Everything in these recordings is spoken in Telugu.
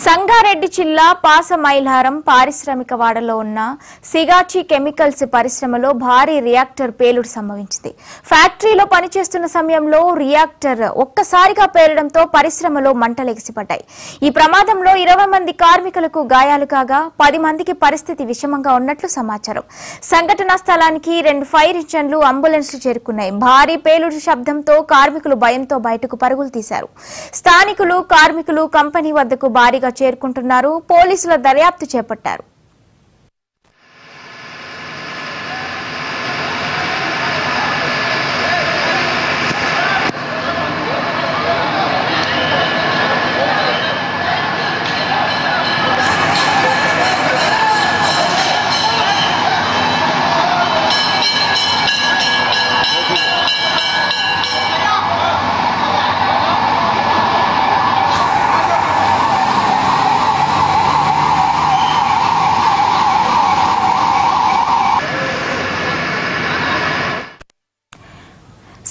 సంగారెడ్డి జిల్లా పాసమైలారం పారిశ్రామిక వాడలో ఉన్న సిగాచి కెమికల్స్ పరిశ్రమలో భారీ రియాక్టర్ పేలుడు సంభవించింది. ఫ్యాక్టరీలో పనిచేస్తున్న సమయంలో రియాక్టర్ ఒక్కసారిగా పేలడంతో పరిశ్రమలో మంటలు ఎగిసిపడ్డాయి. ఈ ప్రమాదంలో 20 మంది కార్మికులకు గాయాలు కాగా 10 మందికి పరిస్థితి విషమంగా ఉన్నట్లు సమాచారం. సంఘటనా స్థలానికి 2 ఫైర్ ఇంజన్లు, అంబులెన్స్లు చేరుకున్నాయి. భారీ పేలుడు శబ్దంతో కార్మికులు భయంతో బయటకు పరుగులు తీశారు. స్థానికులు, కార్మికులు కంపెనీ వద్దకు భారీగా చేరుకుంటున్నారు. పోలీసుల దర్యాప్తు చేపట్టారు.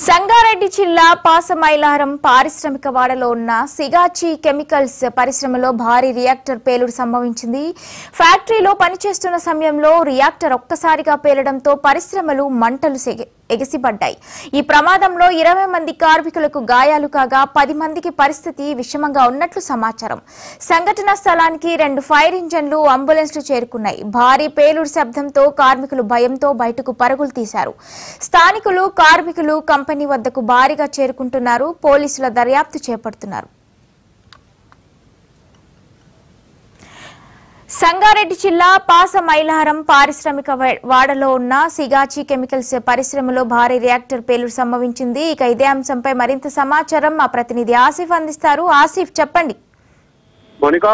సంగారెడ్డి జిల్లా పాసమైలారం పారిశ్రామిక వాడలో ఉన్న సిగాచి కెమికల్స్ పరిశ్రమలో భారీ రియాక్టర్ పేలుడు సంభవించింది. ఫ్యాక్టరీలో పనిచేస్తున్న సమయంలో రియాక్టర్ ఒక్కసారిగా పేలడంతో పరిశ్రమలు మంటలు ఎగిసిపడ్డాయి. ఈ ప్రమాదంలో 20 మంది కార్మికులకు గాయాలు కాగా 10 మందికి పరిస్థితి విషమంగా ఉన్నట్లు సమాచారం. సంఘటనా స్థలానికి 2 ఫైర్ ఇంజన్లు, అంబులెన్స్లు చేరుకున్నాయి. భారీ పేలుడు శబ్దంతో కార్మికులు భయంతో బయటకు పరుగులు తీశారు. స్థానికులు, కార్మికులు కంపెనీ వద్దకు భారీగా చేరుకుంటున్నారు. పోలీసుల దర్యాప్తు చేపడుతున్నారు. సంగారెడ్డి జిల్లా పాసమైలారం పారిశ్రామిక వాడలో ఉన్న సిగాచి కెమికల్స్ పరిశ్రమలో భారీ రియాక్టర్ పేలుడు సంభవించింది. ఇక ఇదే అంశంపై మరింత సమాచారం మా ప్రతినిధి ఆసిఫ్ అందిస్తారు. ఆసిఫ్, చెప్పండి. మోనికా,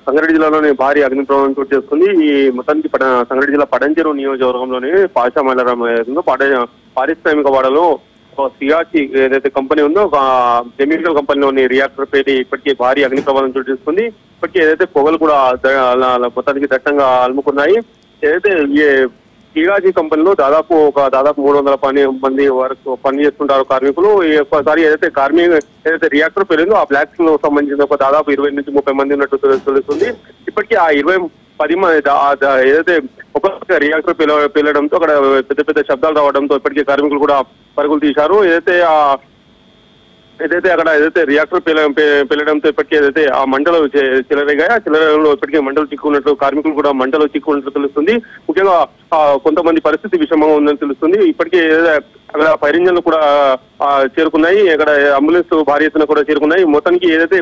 సంగారెడ్డి జిల్లాలోని భారీ అగ్ని ప్రమాదం చోటు చేసుకుంది. ఈ మొత్తానికి సంగారెడ్డి జిల్లా పడంచెరు నియోజకవర్గంలోని పాసమైలారం పారిశ్రామిక వాడలో సిగాచి ఏదైతే కంపెనీ ఉందో కెమికల్ కంపెనీలోని రియాక్టర్ పేలి ఇప్పటికీ భారీ అగ్ని ప్రమాదం చోటు చేసుకుంది. ఇప్పటికీ ఏదైతే పొగలు కూడా మొత్తానికి దట్టంగా అలుముకున్నాయి. ఏదైతే ఈ సిగాచి కంపెనీలో దాదాపు 300 మంది వరకు పని చేస్తుంటారు కార్మికులు. ఒక్కసారి ఏదైతే రియాక్టర్ పేలిందో ఆ బ్లాక్స్ లో సంబంధించిన దాదాపు 20 నుంచి 30 మంది ఉన్నట్టు తెలుస్తుంది. ఇప్పటికీ ఆ 10 మంది ఏదైతే ఒక్కొక్క రియాక్టర్ పేలడంతో అక్కడ పెద్ద శబ్దాలు రావడంతో ఇప్పటికీ కార్మికులు కూడా పరుగులు తీశారు. ఏదైతే అక్కడ రియాక్టర్ పేలడంతో ఇప్పటికీ ఏదైతే ఆ మంటలు చెలరేగాయో ఆ చెలరేగలో ఇప్పటికీ మంటలు చిక్కున్నట్లు, కార్మికులు కూడా మంటలు చిక్కున్నట్లు తెలుస్తుంది. ముఖ్యంగా కొంతమంది పరిస్థితి విషమంగా ఉందని తెలుస్తుంది. ఇప్పటికీ అక్కడ ఫైర్ ఇంజన్లు కూడా చేరుకున్నాయి. అక్కడ అంబులెన్స్ భారీ ఎత్తున కూడా చేరుకున్నాయి. మొత్తానికి ఏదైతే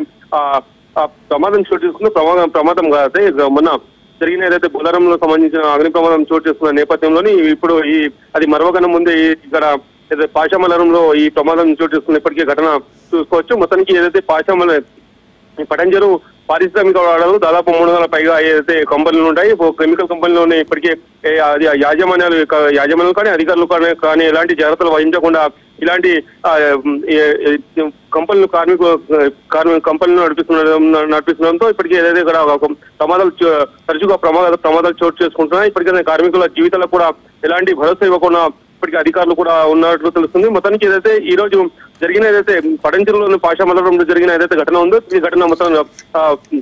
ప్రమాదం చోటు చేసుకుందో ప్రమాదం కాదే మొన్న జరిగిన ఏదైతే బొలారంలో సంబంధించిన అగ్ని ప్రమాదం చోటు చేసుకున్న నేపథ్యంలోని ఇప్పుడు అది మరవకన్నా ముందే ఇక్కడ పాసమైలారంలో ఈ ప్రమాదం చోటు చేసుకున్న ఇప్పటికీ ఘటన చూసుకోవచ్చు. మొత్తానికి ఏదైతే పడంచెరు పారిశ్రామిక వాడలు దాదాపు 300 పైగా ఏదైతే కంపెనీలు ఉంటాయి. కెమికల్ కంపెనీలోనే ఇప్పటికే యాజమాన్యాలు కానీ అధికారులు కానీ ఎలాంటి జాగ్రత్తలు వహించకుండా ఇలాంటి కంపెనీలు కంపెనీలు నడిపిస్తుండడంతో ఇప్పటికీ ఏదైతే ఇక్కడ తరచుగా ప్రమాదాలు చోటు చేసుకుంటున్నాయి. ఇప్పటికే కార్మికుల జీవితాలకు కూడా ఎలాంటి భరోసా ఇవ్వకుండా ఇప్పటికీ అధికారులు కూడా ఉన్నట్లు తెలుస్తుంది. మొత్తానికి ఏదైతే ఈ రోజు జరిగిన పడంచెరులోని పాసమైలారంలో జరిగిన ఏదైతే ఘటన ఉందో ఈ ఘటన మొత్తం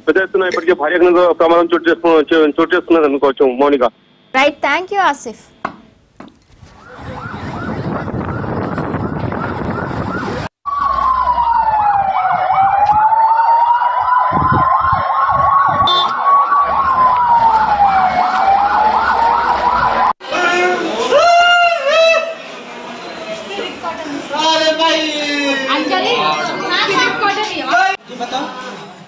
పెద్ద ఎత్తున ఇప్పటికే భారీ అగ్ని ప్రమాదం చోటు చేసుకున్నది అనుకోవచ్చు. Mounika, right, thank you Asif.